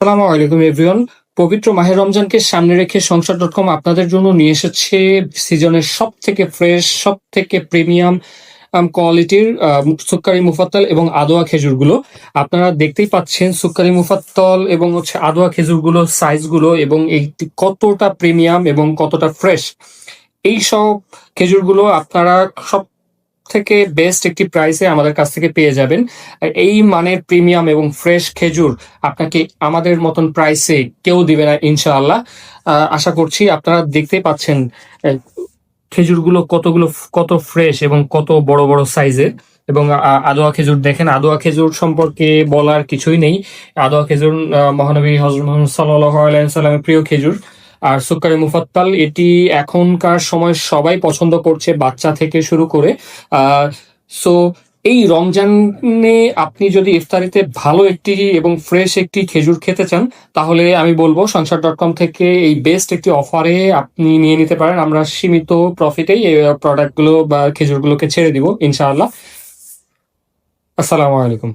আসসালামু আলাইকুম এভরিওয়ান। পবিত্র মাহে রমজানকে সামনে রেখে সংসার.com আপনাদের জন্য নিয়ে এসেছে সিজনের সবথেকে ফ্রেশ, সবথেকে প্রিমিয়াম কোয়ালিটির সুক্কারি মুফাত্তাল এবং আদোয়া খেজুরগুলো। আপনারা দেখতেই পাচ্ছেন সুক্কারি মুফাত্তল এবং আদোয়া খেজুরগুলোর সাইজগুলো এবং এইটি কতটা প্রিমিয়াম এবং কতটা ফ্রেশ। এইসব খেজুরগুলো আপনারা সবথেকে বেস্ট একটি প্রাইসে আমাদের কাছ থেকে পেয়ে যাবেন। আর এই মানের প্রিমিয়াম এবং ফ্রেশ খেজুর আপনাকে আমাদের মতন প্রাইসে কেউ দিবে না ইনশাআল্লাহ। আশা করছি আপনারা দেখতেই পাচ্ছেন খেজুরগুলো কত ফ্রেশ এবং কত বড় বড় সাইজের। এবং আদোয়া খেজুর দেখেন, আদোয়া খেজুর সম্পর্কে বলার কিছুই নেই। আদোয়া খেজুর মহানবী হযরত মুহাম্মদ সাল্লাল্লাহু আলাইহি ওয়াসাল্লামের প্রিয় খেজুর। আর সুক্কারি মুফাত্তাল এটি এখনকার সময় সবাই পছন্দ করছে, বাচ্চা থেকে শুরু করে। সো এই রমজানে আপনি যদি ইফতারিতে ভালো একটি এবং ফ্রেশ একটি খেজুর খেতে চান, তাহলে আমি বলবো সংসার.com থেকে এই বেস্ট একটি অফারে আপনি নিয়ে নিতে পারেন। আমরা সীমিত প্রফিটেই এই প্রোডাক্টগুলো বা খেজুরগুলোকে ছেড়ে দিব ইনশাআল্লাহ। আসসালামু আলাইকুম।